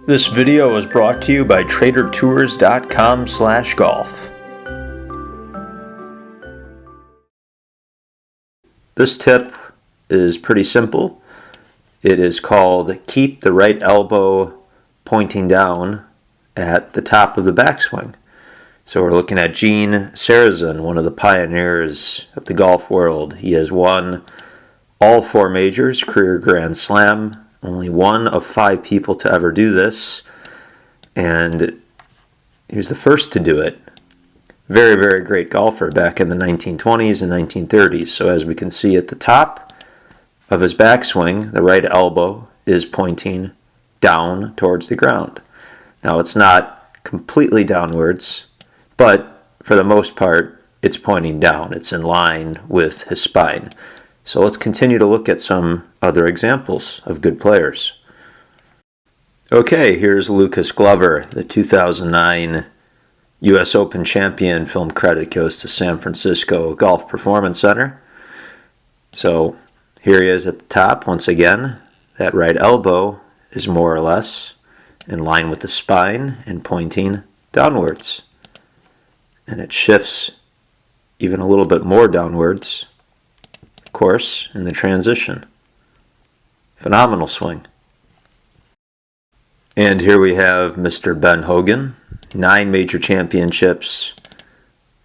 This video was brought to you by TraderTours.com/golf. This tip is pretty simple. It is called keep the right elbow pointing down at the top of the backswing. So we're looking at Gene Sarazen, one of the pioneers of the golf world. He has won all 4 majors, career Grand Slam. Only one of 5 people to ever do this, and he was the first to do it. Very, very great golfer back in the 1920s and 1930s. So as we can see at the top of his backswing, the right elbow is pointing down towards the ground. Now it's not completely downwards, but for the most part, it's pointing down. It's in line with his spine. So let's continue to look at some other examples of good players. Okay, here's Lucas Glover, the 2009 U.S. Open champion. Film credit goes to San Francisco Golf Performance Center. So here he is at the top. Once again, that right elbow is more or less in line with the spine and pointing downwards. And it shifts even a little bit more downwards, of course, in the transition. Phenomenal swing. And here we have Mr. Ben Hogan, 9 major championships,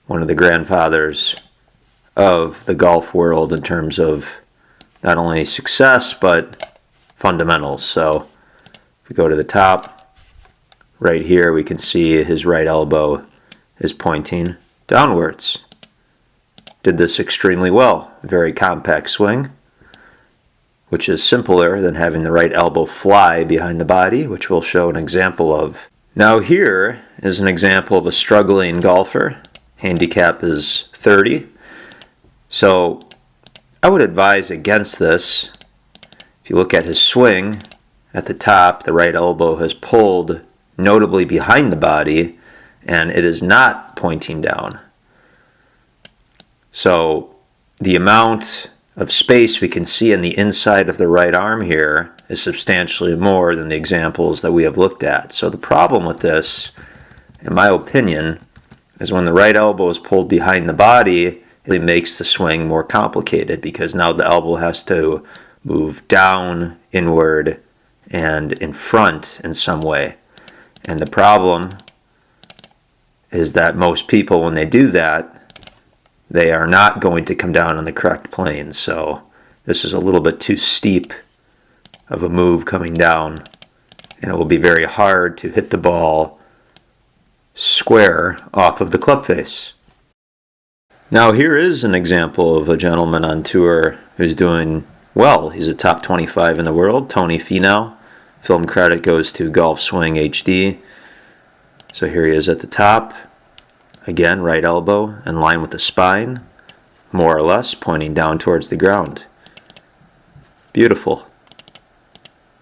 one of the grandfathers of the golf world in terms of not only success but fundamentals. So if we go to the top, right here we can see his right elbow is pointing downwards. Did this extremely well. Very compact swing, which is simpler than having the right elbow fly behind the body, which we'll show an example of. Now here is an example of a struggling golfer. Handicap is 30. So I would advise against this. If you look at his swing at the top, the right elbow has pulled notably behind the body, and it is not pointing down. So the amount of space we can see in the inside of the right arm here is substantially more than the examples that we have looked at. So the problem with this, in my opinion, is when the right elbow is pulled behind the body, it makes the swing more complicated because now the elbow has to move down, inward, and in front in some way. And the problem is that most people, when they do that, they are not going to come down on the correct plane. So this is a little bit too steep of a move coming down, and it will be very hard to hit the ball square off of the club face. Now here is an example of a gentleman on tour who's doing well. He's a top 25 in the world, Tony Finau. Film credit goes to Golf Swing HD. So here he is at the top. Again, right elbow in line with the spine, more or less pointing down towards the ground. Beautiful.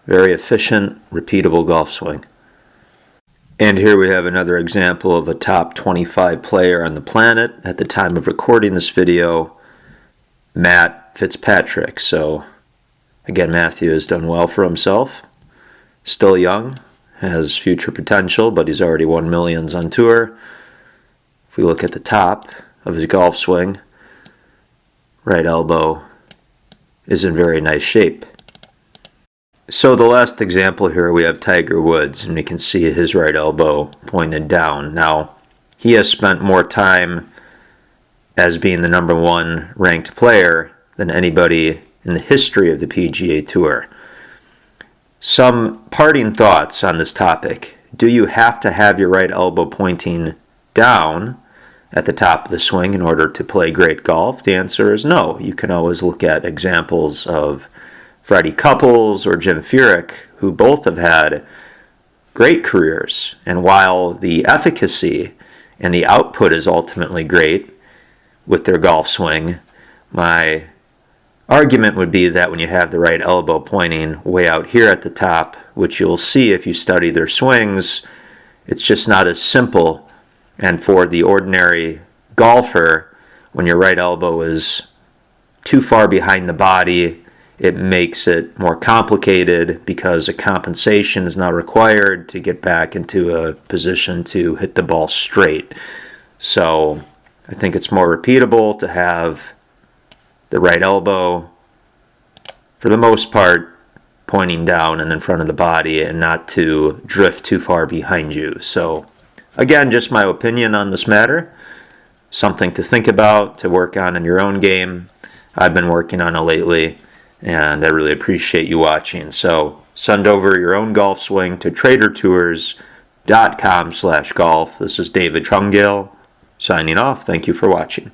Very efficient, repeatable golf swing. And here we have another example of a top 25 player on the planet at the time of recording this video, Matt Fitzpatrick. So again, Matthew has done well for himself. Still young, has future potential, but he's already won millions on tour. If we look at the top of his golf swing, right elbow is in very nice shape. So the last example here, we have Tiger Woods, and we can see his right elbow pointed down. Now, he has spent more time as being the #1 ranked player than anybody in the history of the PGA Tour. Some parting thoughts on this topic. Do you have to have your right elbow pointing down at the top of the swing in order to play great golf? The answer is no. You can always look at examples of Freddie Couples or Jim Furyk, who both have had great careers. And while the efficacy and the output is ultimately great with their golf swing, my argument would be that when you have the right elbow pointing way out here at the top, which you'll see if you study their swings, it's just not as simple. And for the ordinary golfer, when your right elbow is too far behind the body, it makes it more complicated because a compensation is now required to get back into a position to hit the ball straight. So I think it's more repeatable to have the right elbow, for the most part, pointing down and in front of the body and not to drift too far behind you. So again, just my opinion on this matter. Something to think about, to work on in your own game. I've been working on it lately, and I really appreciate you watching. So send over your own golf swing to tradertours.com/golf. This is David Trungale signing off. Thank you for watching.